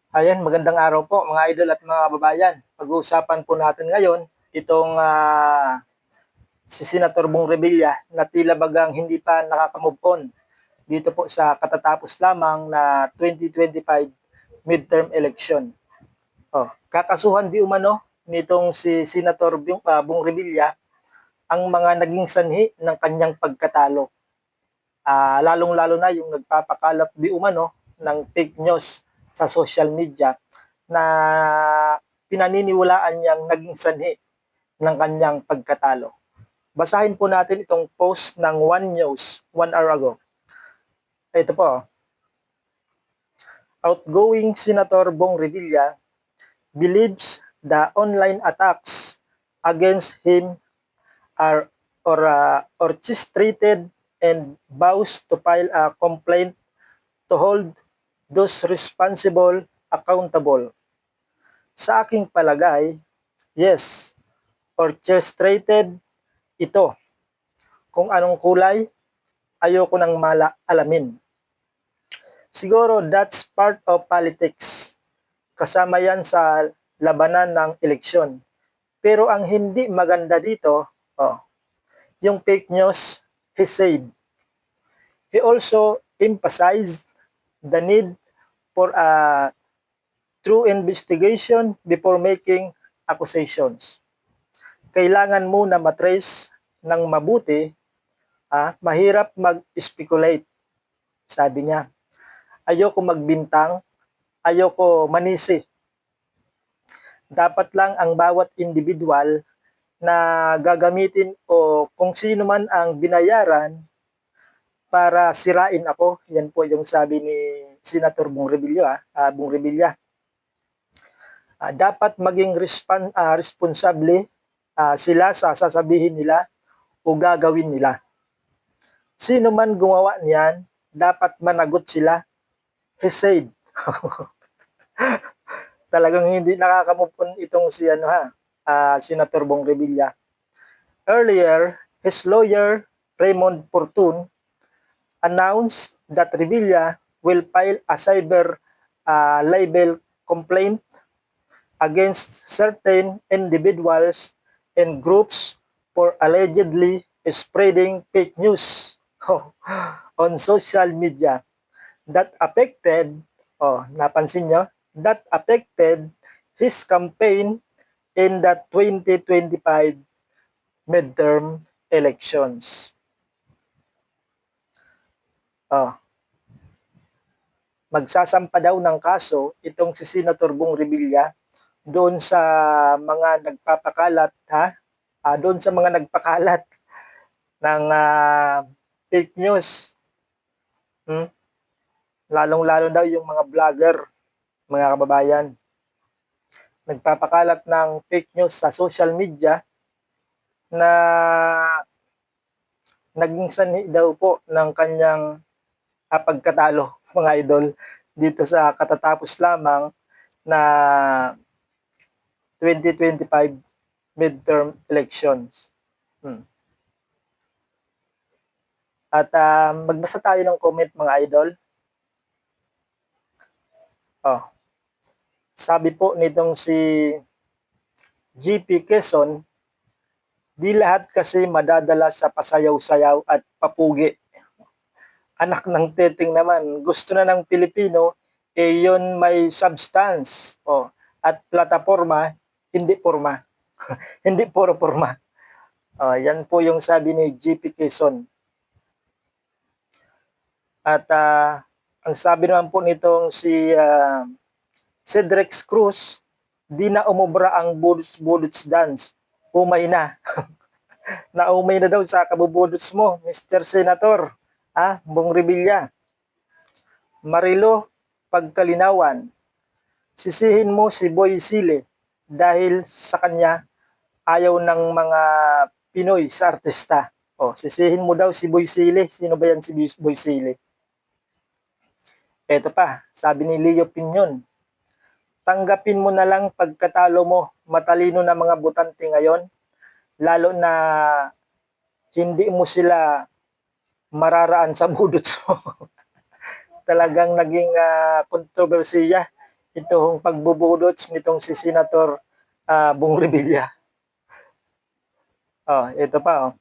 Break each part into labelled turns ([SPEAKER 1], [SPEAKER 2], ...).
[SPEAKER 1] Ayan, magandang araw po mga idol at mga kababayan. Pag-uusapan po natin ngayon itong si Senator Bong Revilla na tila bagang hindi pa nakaka-move on dito po sa katatapos lamang na 2025 midterm election. Kakasuhan di umano nitong si Senator Bong Revilla ang mga naging sanhi ng kanyang pagkatalo. Lalong-lalo na yung nagpapakalat di umano ng fake news sa social media na pinaniniwalaan niyang naging sanhi ng kanyang pagkatalo. Basahin po natin itong post ng One News 1 hour ago. Ito po, outgoing Senator Bong Revilla believes the online attacks against him are orchestrated and vows to file a complaint to hold those responsible accountable. Sa aking palagay, yes, orchestrated ito. Kung anong kulay, ayoko nang alamin. Siguro that's part of politics. Kasama yan sa labanan ng eleksyon. Pero ang hindi maganda dito, yung fake news, he said. He also emphasized the need for a true investigation before making accusations. Kailangan muna matrace ng mabuti, mahirap mag-speculate, sabi niya. Ayoko magbintang, ayoko manisi. Dapat lang ang bawat individual na gagamitin o kung sino man ang binayaran para sirain ako. Yan po yung sabi ni Senator Bong Revilla. Dapat maging responsable sila sa sasabihin nila o gagawin nila. Sino man gumawa niyan, dapat managot sila. He said. Talagang hindi nakaka-move on itong si Senator Bong Revilla. Earlier, his lawyer Raymond Fortun announced that Revilla will file a cyber libel complaint against certain individuals and groups for allegedly spreading fake news on social media that affected, napansin nyo, that affected his campaign in the 2025 midterm elections. Magsasampa daw ng kaso itong si Senator Bong Revilla doon sa mga nagpapakalat, doon sa mga nagpakalat ng fake news. Lalong-lalo daw yung mga vlogger, mga kababayan. Nagpapakalat ng fake news sa social media na naging sanhi daw po ng kanyang pagkatalo, mga idol, dito sa katatapos lamang na 2025 midterm elections. At magbasa tayo ng comment, mga idol. Sabi po nitong si GP Quezon, di lahat kasi madadala sa pasayaw-sayaw at papugi. Anak ng teting naman, gusto na ng Pilipino, yun may substance at plataforma, hindi forma. Hindi puro forma. Yan po yung sabi ni GP Quezon. At ang sabi naman po nitong si Cedrex Cruz, di na umubra ang budots dance. Umay na. Naumay na daw sa kabubudots mo, Mr. Senator. Bong Revilla. Marilo, pagkalinawan. Sisihin mo si Boy Sile dahil sa kanya ayaw ng mga Pinoy sa artista. Sisihin mo daw si Boy Sile. Sino ba yan si Boy Sile? Ito pa, sabi ni Leo Piñon. Tanggapin mo na lang pagkatalo mo. Matalino na mga botante ngayon. Lalo na hindi mo sila mararaan sa budots mo. Talagang naging kontrobersiya itong pagbubudots nitong si Senator Bong Revilla. Oh, ito pa oh.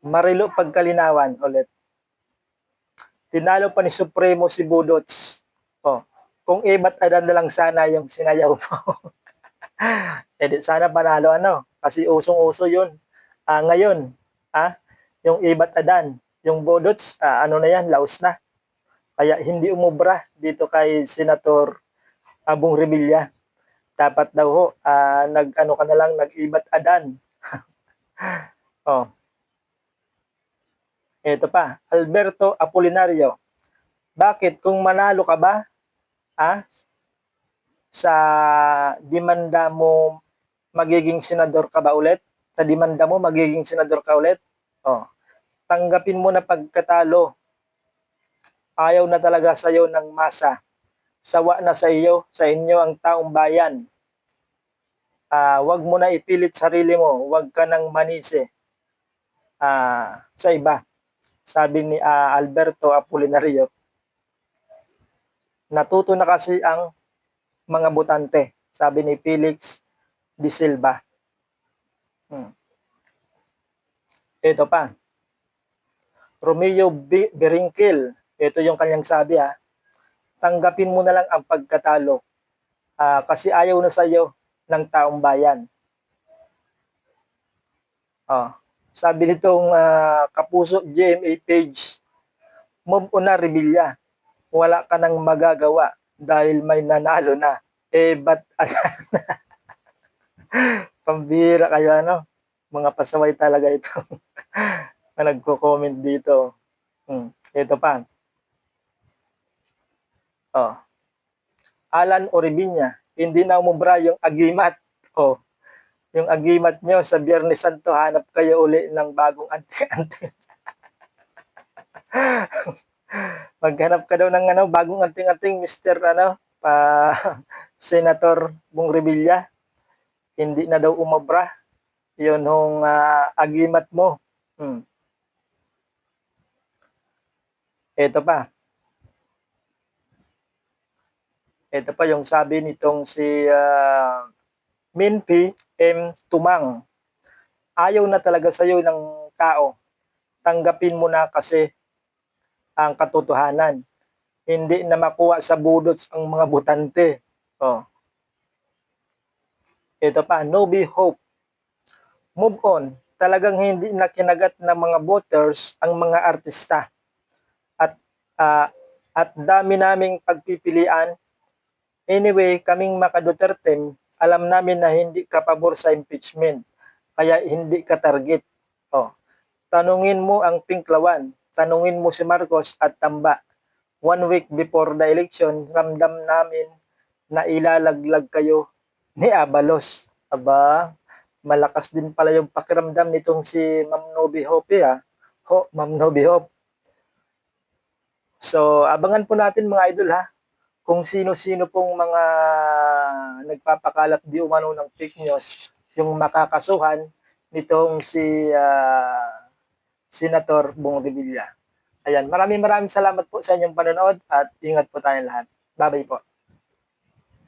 [SPEAKER 1] Marilo pagkalinawan ulit. Tinalo pa ni Supremo si Budots. Oh, kung iba't adan na lang sana yung sinayaw mo. Eh sana panalo ano, kasi usong-uso 'yun. Ngayon, yung iba't adan, yung Budots, ano na 'yan, laos na. Kaya hindi umubra dito kay Senator Bong Revilla. Dapat daw ho, nag-ano ka na lang, nag-iba't adan. Oh. Ito pa, Alberto Apolinario. Bakit kung manalo ka ba, sa demanda mo, magiging senador ka ba ulit? Sa demanda mo, magiging senador ka ulit? Oh. Tanggapin mo na pagkatalo. Ayaw na talaga sa iyo ng masa. Sawa na sa iyo, sa inyo ang taong bayan. Wag mo na ipilit sarili mo, wag ka nang manisi sa iba. Sabi ni Alberto Apolinario. Natuto na kasi ang mga botante, sabi ni Felix de Silva. Ito pa. Romeo Beringkil, ito yung kanyang sabi tanggapin mo na lang ang pagkatalo kasi ayaw na sa iyo ng taong bayan. Sabi nitong Kapuso GMA page, move on na Revilla, wala ka nang magagawa dahil may nanalo na. Ba't pambira kayo ano? Mga pasaway talaga ito. Na nagko-comment dito. Ito pa. Alan Oribinya, hindi na umubra yung agimat. Yung agimat nyo sa Biyernes Santo, hanap kayo uli ng bagong anting-anting. Maghanap ka daw ng bagong anting-anting, Mr. Senator Bong Revilla. Hindi na daw umabra yun yung agimat mo. Ito pa. Ito pa yung sabi nitong si Minpy M. Tumang. Ayaw na talaga sa'yo ng tao. Tanggapin mo na kasi ang katotohanan. Hindi na makuha sa budots ang mga botante. Ito pa, Nobi Hope. Move on. Talagang hindi na kinagat ng mga voters ang mga artista. At dami naming pagpipilian. Anyway, kaming Maka Duterte, alam namin na hindi ka pabor sa impeachment. Kaya hindi ka target. Tanungin mo ang Pinklawan. Tanungin mo si Marcos at Tamba. 1 week before the election, ramdam namin na ilalaglag kayo ni Abalos. Aba, malakas din pala yung pakiramdam nitong si Ma'am Nobi Hope Ma'am Nobi Hope. So, abangan po natin mga idol kung sino-sino pong mga nagpapakalat di umano ng fake news yung makakasuhan nitong si Senator Bong Revilla. Ayan, maraming salamat po sa inyong panonood at ingat po tayong lahat. Bye-bye po.